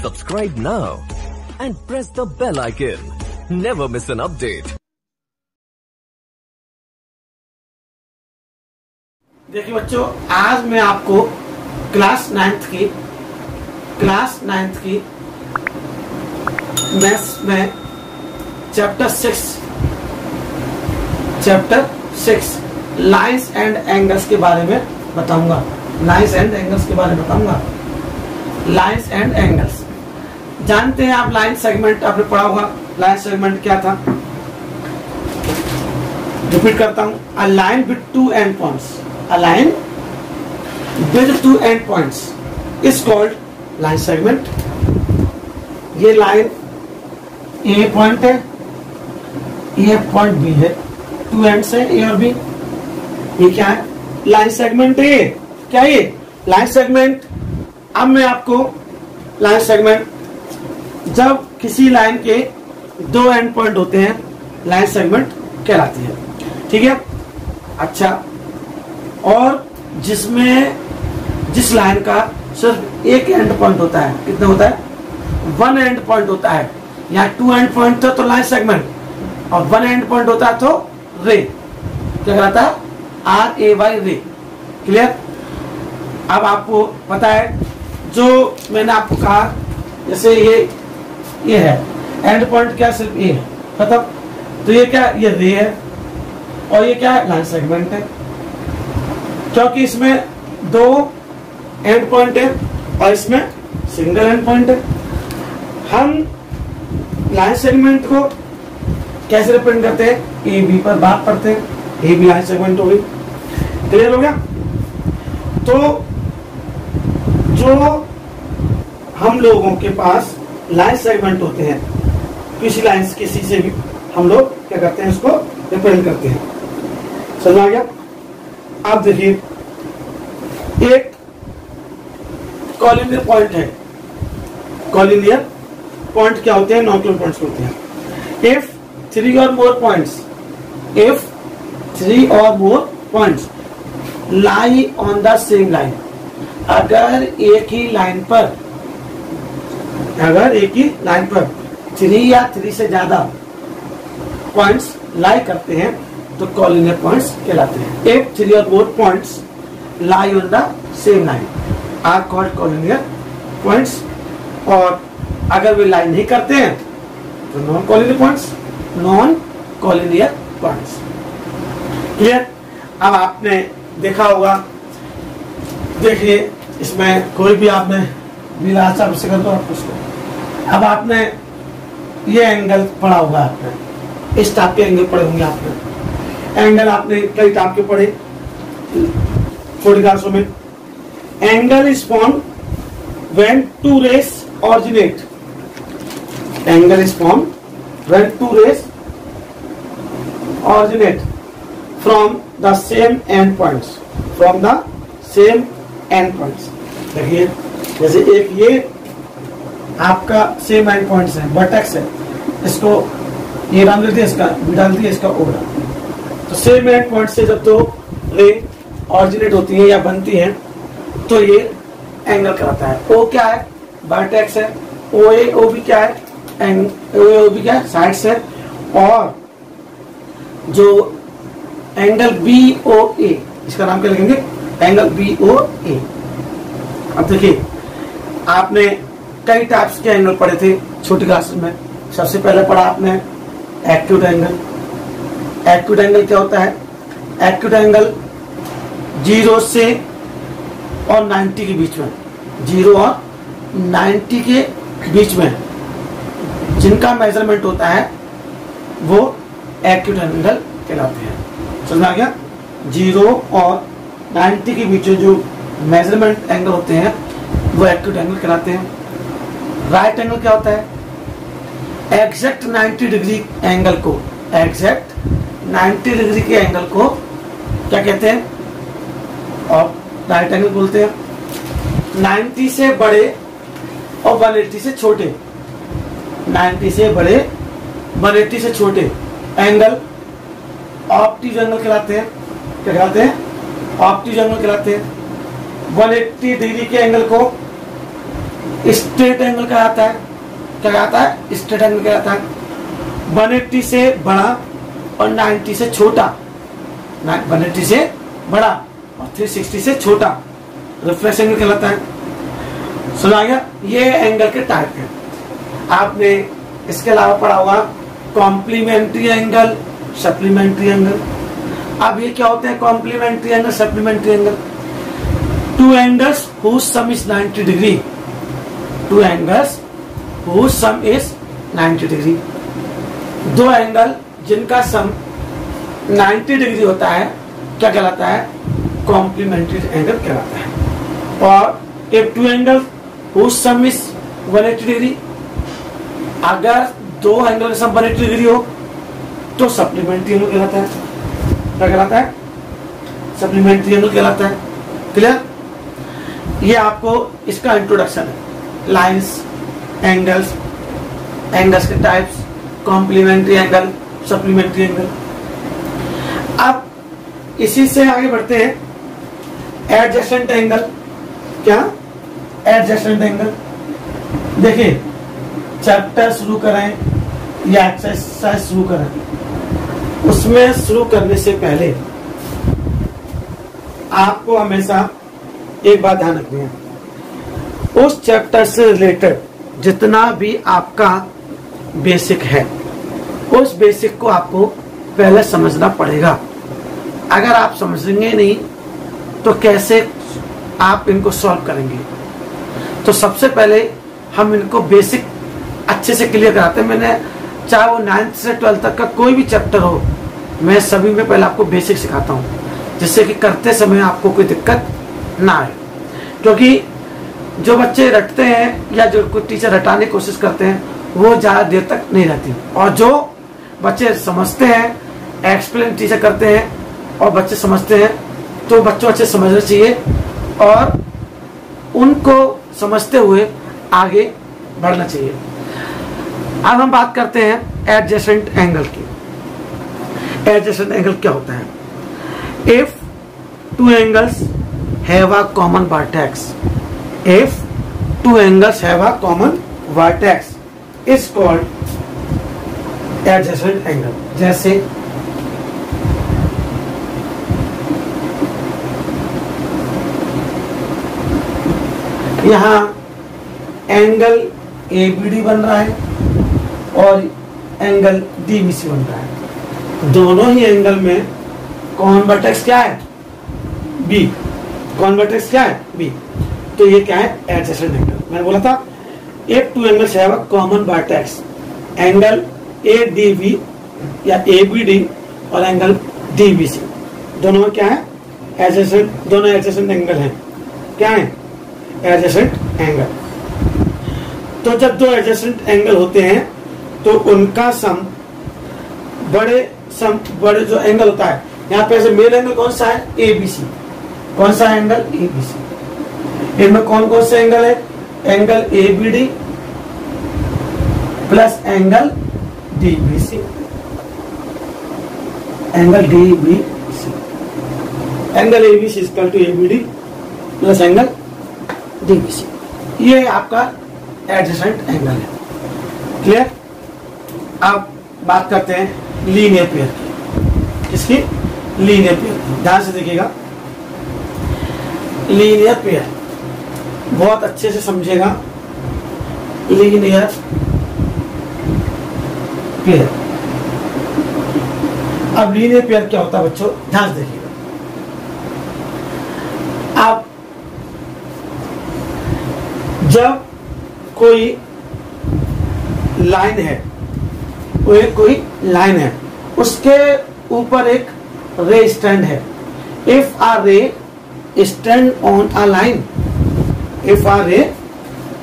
Subscribe now and press the bell icon. Never miss an update. देखिए बच्चों, आज मैं आपको क्लास नाइन्थ की मैथ्स में चैप्टर 6 लाइंस एंड एंगल्स के बारे में बताऊंगा। लाइंस एंड एंगल्स जानते हैं आप? लाइन सेगमेंट आपने पढ़ा होगा। लाइन सेगमेंट क्या था? रिपीट करता हूं, a line with two and points, a line with two and points is called line segment. ये लाइन ए पॉइंट है, ये पॉइंट बी है, टू एंड्स है ए और बी। ये क्या है? लाइन सेगमेंट है। क्या ये लाइन सेगमेंट? अब मैं आपको लाइन सेगमेंट, जब किसी लाइन के दो एंड पॉइंट होते हैं, लाइन सेगमेंट कहलाती है। ठीक है, अच्छा। और जिस लाइन का सिर्फ एक एंड पॉइंट होता है, कितना होता है? वन एंड पॉइंट होता है। यहाँ टू एंड पॉइंट था तो लाइन सेगमेंट, और वन एंड पॉइंट होता है तो रे। क्या कहलाता है? RAY, रे। क्लियर? अब आपको पता है, जो मैंने आपको कहा, जैसे ये है एंड पॉइंट, क्या सिर्फ ये है, खत्म। तो ये क्या? ये रे है, और ये क्या है? लाइन सेगमेंट है, क्योंकि इसमें दो एंड पॉइंट है और इसमें सिंगल एंड पॉइंट है। हम लाइन सेगमेंट को कैसे रिप्रेजेंट करते हैं? ए बी पर बात पढ़ते हैं, ए बी लाइन सेगमेंट हो गई। क्लियर हो गया? तो जो हम लोगों के पास लाइन सेगमेंट होते हैं, किसी से भी हम लोग क्या करते हैं? उसको रिप्रेजेंट करते हैं। समझ आ गया? अब देखिए, एक कॉलिनियर पॉइंट है। कॉलिनियर पॉइंट क्या होते हैं? नॉर्मल पॉइंट्स होते हैं। If three or more points lie on the same line, अगर एक ही लाइन पर थ्री या थ्री से ज्यादा पॉइंट्स लाई करते हैं तो कॉलिनियर पॉइंट्स कहलाते हैं। If three or more points lie on the same line are called collinear points, और अगर वे लाइन नहीं करते हैं तो नॉन कॉलिनियर पॉइंट्स। क्लियर? अब आपने देखा होगा, देखिए इसमें कोई भी आपने विलासा से कर दो आप उसको। अब आपने ये एंगल पढ़ा होगा, आपने इस टाइप के एंगल पढ़े होंगे। आपने एंगल आपने कई टाइप के पढ़े छोटी क्लासों में। Angle is form when two rays originate. Angle is form when two rays originate from the same end points, देखिए, जैसे एक ये आपका सेम एंड पॉइंट्स है, वर्टेक्स है, इसको ये नाम देते हैं, इसका बी डाल दिया, इसका ओ डाल। तो सेम एंड पॉइंट से जब दो रे ऑरिजिनेट होती है या बनती हैं तो ये एंगल कराता है। ओ क्या है? वर्टेक्स है। ओ बी क्या है? ओ बी क्या है? साइड्स है। और जो एंगल BOA, इसका नाम क्या लिखेंगे? Angle BOA। अब देखिए, आपने कई टाइप्स के एंगल पढ़े थे छोटी क्लास में। सबसे पहले पढ़ा आपने एक्यूट एंगल। एक्यूट एंगल क्या होता है? एक्यूट एंगल 0 से और 90 के बीच में, 0 और 90 के बीच में जिनका मेजरमेंट होता है वो एक्यूट एंगल कहलाते हैं। समझ में आ गया? 0 और 90 के बीच जो मेजरमेंट एंगल होते हैं वो एक्यूट एंगल कहलाते हैं। राइट एंगल क्या होता है? एग्जैक्ट 90 डिग्री एंगल को, एग्जैक्ट 90 डिग्री के एंगल को क्या कहते हैं? और राइट एंगल बोलते हैं। 90 से बड़े और 180 से छोटे, 90 से बड़े 180 से छोटे एंगल ऑब्ट्यूज एंगल कहलाते हैं। क्या कहलाते हैं? ऑब्ट्यूज एंगल कहलाते हैं। 180 डिग्री के एंगल को स्ट्रेट एंगल कहलाता है। क्या कहलाता है? स्ट्रेट एंगल कहलाता है। 180 से बड़ा और 90 से छोटा, 180 से बड़ा और 360 से छोटा रिफ्लेक्स एंगल कहलाता है। सुना गया? ये एंगल के टाइप है। आपने इसके अलावा पढ़ा होगा कॉम्प्लीमेंट्री एंगल, सप्लीमेंट्री एंगल। अब ये क्या होते हैं complementary angle, supplementary angle? Two angles whose sum is 90 degree, two angles whose sum is 90 degree, दो एंगल जिनका सम 90 डिग्री होता है क्या कहलाता है? कॉम्प्लीमेंट्री एंगल कहलाता है। और एक two angle whose sum is 180 degree, अगर दो एंगल का सम 180 डिग्री हो तो सप्लीमेंट्री एंगल कहलाता है। क्या कहलाता है? सप्लीमेंट्री एंगल कहलाता है। क्लियर? ये आपको इसका इंट्रोडक्शन है। लाइंस, एंगल्स, एंगल्स के types, complementary angle, supplementary angle. अब इसी से आगे बढ़ते हैं एडजेसेंट एंगल। क्या? Adjacent angle. देखिए चैप्टर शुरू करें या एक्सरसाइज शुरू करें, उसमें शुरू करने से पहले आपको हमेशा एक बात ध्यान रखनी है, उस चैप्टर से रिलेटेड जितना भी आपका बेसिक है उस बेसिक को आपको पहले समझना पड़ेगा। अगर आप समझेंगे नहीं तो कैसे आप इनको सॉल्व करेंगे? तो सबसे पहले हम इनको बेसिक अच्छे से क्लियर कराते हैं। मैंने चाहे वो 9th से 12th तक का कोई भी चैप्टर हो, मैं सभी में पहले आपको बेसिक सिखाता हूँ, जिससे कि करते समय आपको कोई दिक्कत ना आए। क्योंकि जो बच्चे रटते हैं या जो कोई टीचर रटाने की कोशिश करते हैं वो ज्यादा देर तक नहीं रहती, और जो बच्चे समझते हैं, एक्सप्लेन टीचर करते हैं और बच्चे समझते हैं, तो बच्चों अच्छे समझना चाहिए और उनको समझते हुए आगे बढ़ना चाहिए। अब हम बात करते हैं एडजेसेंट एंगल की। एडजेसेंट एंगल क्या होता है? If two angles have a common vertex, if two angles have a common vertex is called adjacent angle। जैसे यहाँ एंगल ABD बन रहा है और एंगल DBC बन रहा है। दोनों ही एंगल में कॉमन वर्टेक्स क्या है? B। कॉमन वर्टेक्स क्या है? B। तो ये क्या है? Adjacent angle. मैंने बोला था एक two angles have a common vertex, angle ADB या ABD और एंगल DBC, दोनों में क्या है? एडजेसेंट। दोनों एडजेसेंट एंगल हैं। क्या है? Adjacent angle. तो जब दो एडजेसेंट एंगल होते हैं तो उनका सम बड़े जो एंगल होता है, यहाँ पे मेन एंगल कौन सा है? ABC। कौन सा एंगल? ABC। इनमें कौन कौन से एंगल है? Angle ABD plus angle DBC। Angle DBC, angle ABC equal to ABD plus angle DBC। ये आपका एडजेसेंट एंगल है। क्लियर? अब बात करते हैं लीनियर पेयर की। किसकी? Linear pair. ध्यान से देखिएगा, लीनियर पेयर बहुत अच्छे से समझेगा। Linear pair. अब लीनियर पेयर क्या होता है बच्चों? ध्यान से देखिएगा। अब जब कोई लाइन है, कोई लाइन है, उसके ऊपर एक रे स्टैंड है। If a ray stand on a line, if a ray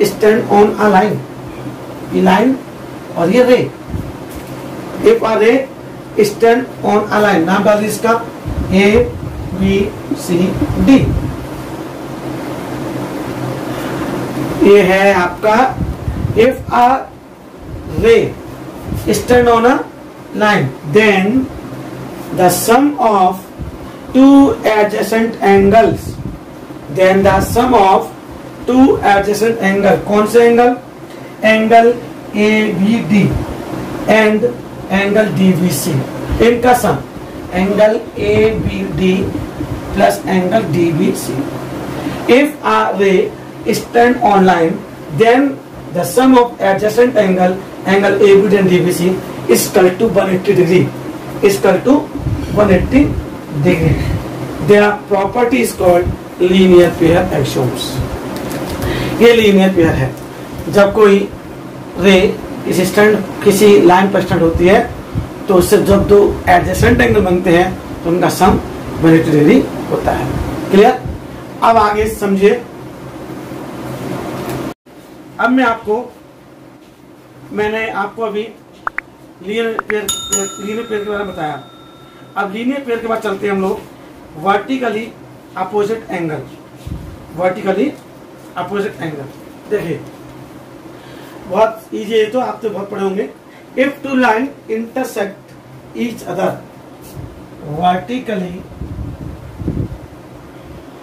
stand on a line, ये लाइन और ये रे, if a ray stand on a line, नाम डालिए इसका ABCD। ये है आपका if a ray stand on a line, then the sum of two adjacent angles, then the sum of two adjacent angle, कौन से angle? Angle A B D and angle D B C, इनका sum angle A B D plus angle D B C. If a ray stand on line, then the sum of adjacent angle ABD and DBC is equal to 180 degree. Is equal to 180 degree. Their property is called linear pair axioms. ये linear pair है. जब कोई रे इस stand किसी line पर stand होती है तो उससे जब दो एडजेसेंट एंगल बनते हैं तो उनका सम 180 डिग्री होता है. क्लियर? अब आगे समझिए. अब मैंने आपको अभी लीनियर पेयर के बारे में बताया. अब लीनियर पेयर के बाद चलते हैं हम लोग vertically opposite angle. Vertically opposite angle देखिए बहुत इजी है, तो आप तो बहुत पढ़े होंगे. If two line intersect each other vertically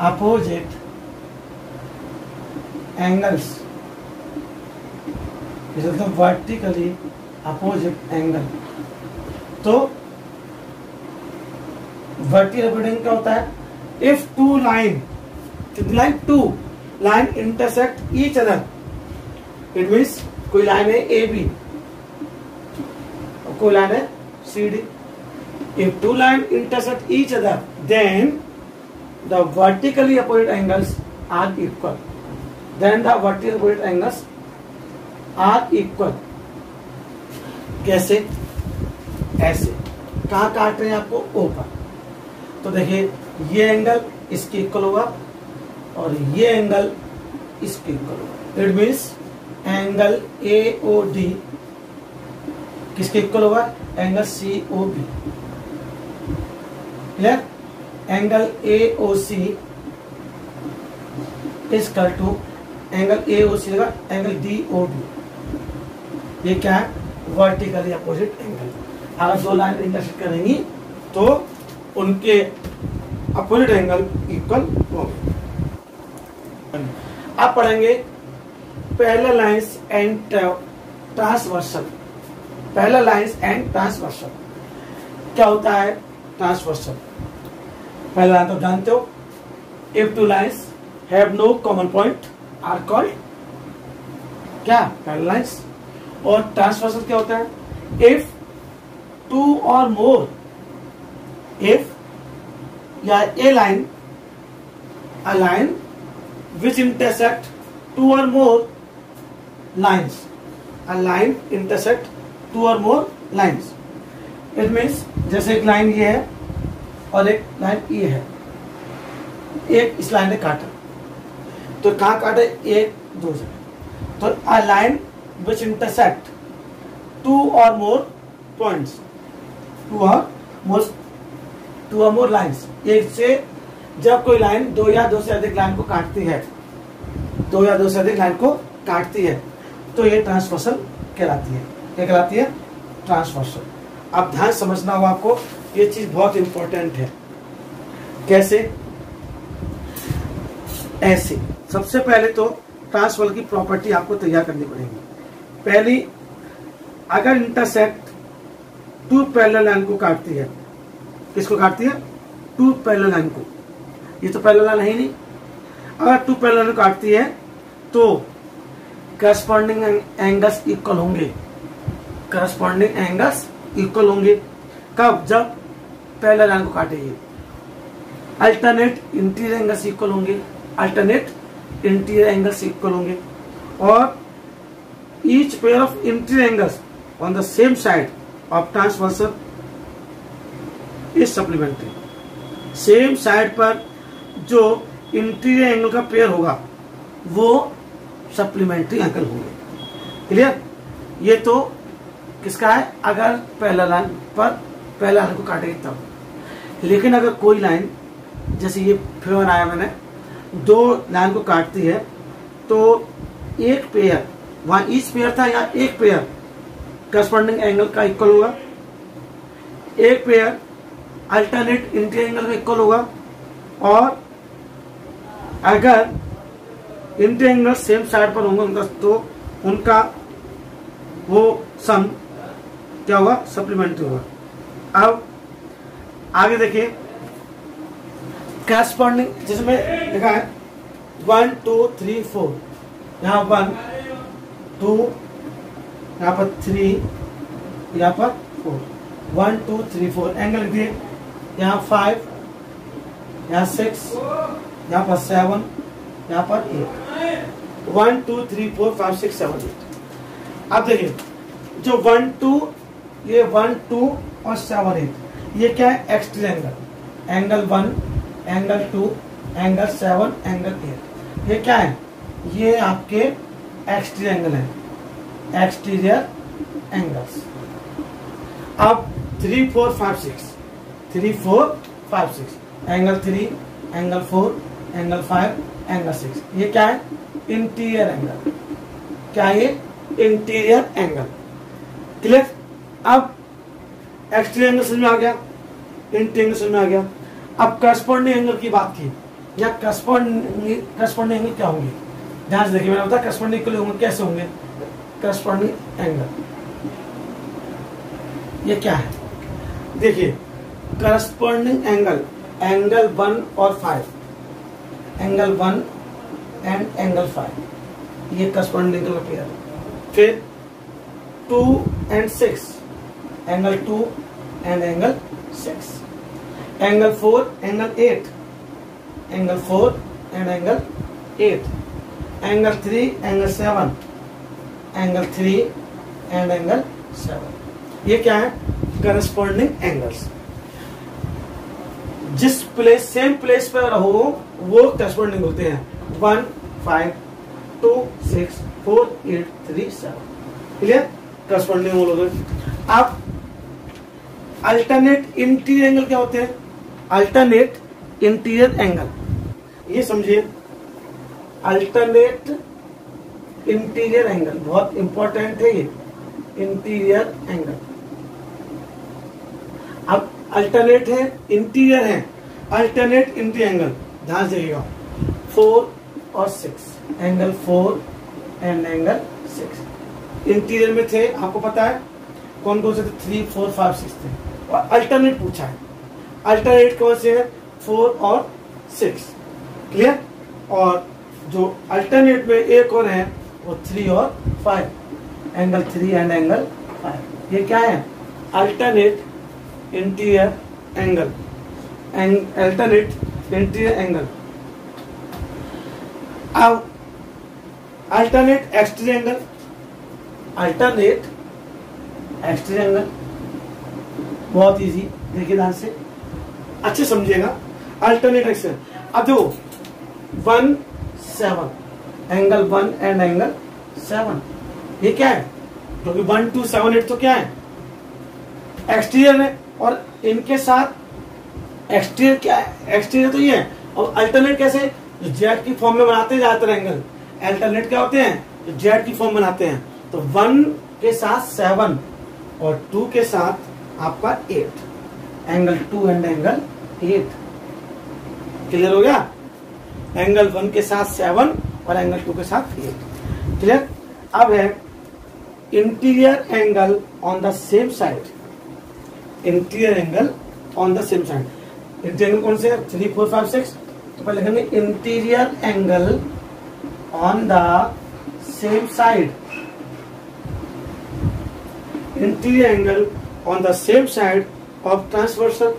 opposite angles, मतलब वर्टिकली अपोजिट एंगल, तो वर्टिकल अपोजिट क्या होता है? If two line intersect each other, it means कोई लाइन है ए बी और कोई लाइन है C D. If two line intersect each other then the vertically opposite angles are equal. Then the vertical opposite angles are equal. कैसे? ऐसे. कहाँ काट रहे हैं आपको? ओ पर. तो देखिए ये एंगल इसके इक्वल होगा और ये एंगल इसके इक्वल होगा. It means angle A O D किसके इक्वल होगा? Angle C O B. Clear? Angle A O C is equal to angle A O C होगा एंगल डी ओ बी. ये क्या है? Vertically opposite angle. अगर दो line intersect करेंगी तो उनके अपोजिट एंगल इक्वल होंगे. अब पढ़ेंगे parallel lines and transversal. Parallel lines and transversal क्या होता है? ट्रांसवर्सल पहला लाइन तो जानते हो. If two lines have no common point are called क्या? Parallel lines. और ट्रांसवर्सल क्या होता है? इफ टू और मोर, इफ या a line, a line which intersect two or more lines. A line intersect two or more lines. It means जैसे एक line ये है और एक लाइन ये है, एक इस लाइन ने काटा तो कहाँ काटे? एक दो जगह. तो a line which intersect two or more points, two or more lines. एक से जब कोई लाइन दो या दो से अधिक लाइन को काटती है, दो या दो से अधिक लाइन को काटती है तो ये ट्रांसवर्सल कहलाती है. क्या कहलाती है? ट्रांसवर्सल. अब ध्यान समझना होगा आपको, ये चीज बहुत इंपॉर्टेंट है. कैसे? ऐसे. सबसे पहले तो ट्रांसवर्सल की प्रॉपर्टी आपको तैयार करनी पड़ेगी. पहली, अगर इंटरसेक्ट टू पैरेलल लाइन को काटती है, किसको काटती है? टू पैरेलल लाइन को. ये तो पैरेलल लाइन है ही नहीं. अगर टू पैरेलल लाइन को काटती है तो करस्पॉन्डिंग एंगल्स इक्वल होंगे. करस्पॉन्डिंग एंगल्स इक्वल होंगे. कब? जब पैरेलल लाइन को काटेगी. अल्टरनेट इंटीरियर एंगल्स इक्वल होंगे. अल्टरनेट इंटीरियर एंगल्स इक्वल होंगे. और each pair of interior angles on the same side of transversal is supplementary. Same side पर जो इंटीरियर एंगल का पेयर होगा वो सप्लीमेंट्री एंगल होंगे. क्लियर? ये तो किसका है? अगर पैरेलल लाइन पर पैरेलल लाइन को काटेगी तब. लेकिन अगर कोई लाइन, जैसे ये फिर बनाया मैंने, दो लाइन को काटती है तो एक पेयर, वहां ईच पेयर था, यहाँ एक पेयर करस्पॉन्डिंग एंगल का इक्वल होगा. एक पेयर अल्टरनेट इंटीरियर एंगल का इक्वल होगा. और अगर इन ट्रायंगल सेम साइड पर होंगे उनका, तो उनका वो सम क्या होगा, सप्लीमेंट्री होगा। अब आगे देखिए करस्पॉन्डिंग, जिसमें लिखा है 1 2 3 4, यहाँ 1 2, यहाँ पर 3, यहाँ पर 4, 1 2 3 4 एंगल लिख दिए, यहाँ 5, यहाँ 6, यहाँ पर 7, यहाँ पर 8, 1 2 3 4 5 6 7 8। अब देखिए जो 1 2, ये 1 2 और 7 8, ये क्या है, x triangle, angle 1, angle 2, angle 7, angle 8, ये क्या है, ये आपके एक्स ट्रायंगल है, एक्सटीरियर एंगल्स। अब 3 4 5 6, 3 4 5 6, एंगल 3, एंगल 4, एंगल 5, एंगल 6, ये क्या है, इंटीरियर एंगल। क्या है ये, इंटीरियर एंगल। क्लियर। अब एक्सटीरियर एंगल समझ में आ गया, इंटीरियर एंगल समझ में आ गया। अब करस्पॉन्डिंग एंगल की बात की, या करस्पॉन्डिंग एंगल क्या होंगे, ध्यान से देखिए, मैंने बताया करस्पॉन्डिंग के लिए होंगे, कैसे होंगे करस्पॉन्डिंग एंगल, ये क्या है, देखिए करस्पॉन्डिंग एंगल, एंगल 1 और 5, एंगल 1 एंड एंगल 5, ये करस्पॉन्डिंग एंगल पेयर है। फिर 2 and 6, angle 2 and angle 6, angle 4, angle 8, angle 4 and angle 8, angle 3, angle 7, angle 3 and angle 7, ये क्या है, करस्पॉन्डिंग एंगल्स। जिस प्लेस, सेम प्लेस पर रहो वो करस्पॉन्डिंग होते हैं, 1 5 2 6 4 8 3 7, क्लियर, करस्पॉन्डिंग हो गए। अब अल्टरनेट इंटीरियर एंगल क्या होते हैं, अल्टरनेट इंटीरियर एंगल, ये समझिए, अल्टरनेट इंटीरियर एंगल बहुत इंपॉर्टेंट है, ये इंटीरियर एंगल। अब अल्टरनेट है, इंटीरियर है, अल्टरनेट इंटीरियर एंगल, ध्यान से देखिएगा, 4 और 6, एंगल 4 एंड एंगल 6 इंटीरियर में थे, आपको पता है कौन कौन से थे, 3 4 5 6 थे, और अल्टरनेट पूछा है, अल्टरनेट कौन से है, 4 और 6, क्लियर। और जो अल्टरनेट में एक और है वो 3 और 5, एंगल 3 एंड एंगल 5, ये क्या है, alternate interior angle, alternate interior angle. अब alternate exterior angle, alternate exterior angle बहुत इजी, देखिए ध्यान से अच्छे समझिएगा, अल्टरनेट एक्सटीरियर। अब देखो 1 7, एंगल 1 एंड एंगल 7, ये क्या है, क्योंकि 1 2 7 8 तो क्या है, एक्सटीरियर है, और इनके साथ एक्सटीरियर क्या है, एक्सटीरियर तो ये है, और अल्टरनेट कैसे, जो जेड की फॉर्म में बनाते हैं ज्यादातर एंगल, अल्टरनेट क्या होते हैं, जो जेड की फॉर्म बनाते हैं, तो 1 के साथ 7 और 2 के साथ आपका 8, एंगल 2 एंड एंगल 8, क्लियर हो गया, एंगल 1 के साथ 7 और एंगल 2 के साथ 8, क्लियर। अब है interior angle on the same side, interior angle on the same side, interior angle कौन से, 3 4 5 6, तो पहले लिखेंगे interior angle on the same side, interior angle on the same side of transversal.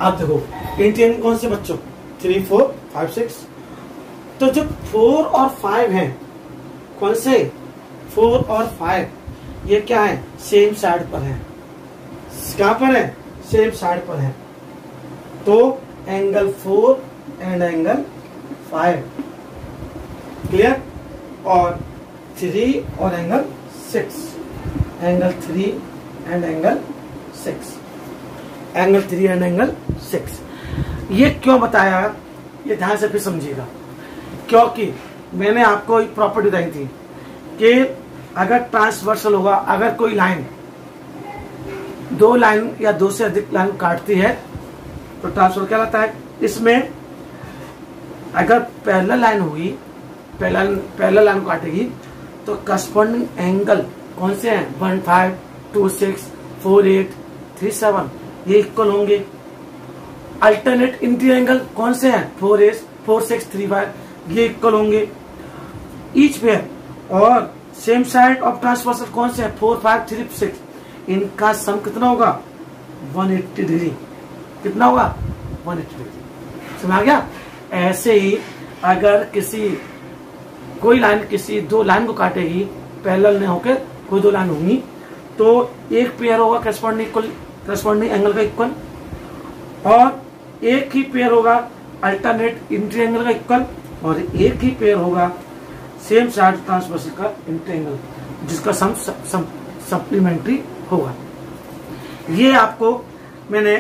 आप देखो इंटीरियर एंगल कौन से बच्चों, 3 4 5 6, तो जो 4 और 5 हैं, कौन से, 4 और 5, ये क्या है, सेम साइड पर है, कहां पर है, सेम साइड पर है, तो एंगल 4 एंड एंगल 5, क्लियर, और 3 और angle 6, angle 3 and angle 6, angle 3 and angle 6। ये क्यों बताया, ये ध्यान से फिर समझिएगा, क्योंकि मैंने आपको एक प्रॉपर्टी बताई थी कि अगर ट्रांसवर्सल होगा, अगर कोई लाइन 2 लाइन या 2 से अधिक लाइन काटती है, तो ट्रांसफर कहलाता है। इसमें अगर पैरेलल लाइन होगी, पैरेलल लाइन काटेगी तो करस्पॉन्डिंग एंगल कौन से हैं, 15, 26, 48, 37 ये इक्वल होंगे। अल्टरनेट इंटी एंगल कौन से हैं, 4, 6, 3, 5 ये इक्वल होंगे ईच पेयर। और सेम साइड ऑफ ट्रांसवर्सल कौन से हैं, 4, 5, 3, 6 इनका सम कितना होगा, 180 डिग्री। कितना होगा, 180 डिग्री। समझ आ गया। ऐसे ही अगर कोई लाइन किसी दो लाइन को काटेगी, पैरेलल नहीं होकर कोई दो लाइन होंगी, तो एक पेयर होगा करस्पॉन्डिंग एंगल का इक्वल, और एक ही पेयर होगा अल्टरनेट इंटी एंगल का इक्वल, और एक ही पेयर होगा सेम साइड ट्रांसवर्सल का इंटी एंगल जिसका सम सप्लीमेंट्री होगा। ये आपको मैंने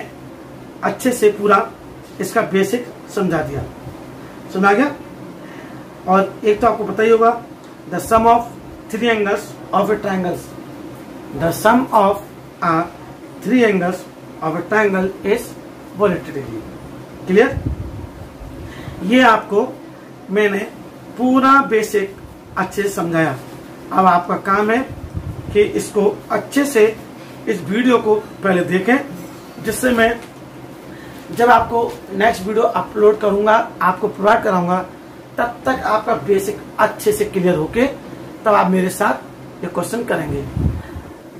अच्छे से पूरा इसका बेसिक समझा दिया। समझा गया। और एक तो आपको पता ही होगा, the sum of 3 angles of a triangles, the sum of 3 angles of a triangle is 180 degree. Clear. ये आपको मैंने पूरा बेसिक अच्छे से समझाया। अब आपका काम है कि इसको अच्छे से इस वीडियो को पहले देखें, जिससे मैं जब आपको नेक्स्ट वीडियो अपलोड करूंगा, आपको प्रोवाइड कराऊंगा, तब तक आपका बेसिक अच्छे से क्लियर होके तब आप मेरे साथ ये क्वेश्चन करेंगे।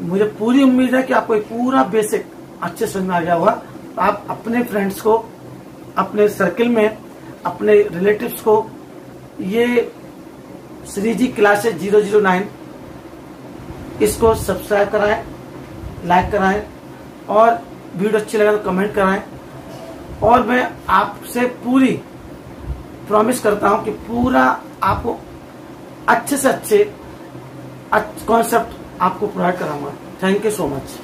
मुझे पूरी उम्मीद है कि आपको ये पूरा बेसिक अच्छे समझ में आ गया होगा। आप अपने फ्रेंड्स को, अपने सर्किल में, अपने रिलेटिव्स को ये श्रीजी क्लासेस 009 इसको सब्सक्राइब कराएं, लाइक कराएं, और वीडियो अच्छी लगे तो कमेंट कराएं। और मैं आपसे पूरी प्रॉमिस करता हूं कि पूरा आपको अच्छे से अच्छे कॉन्सेप्ट आपको प्रोवाइड कराऊंगा। Thank you so much.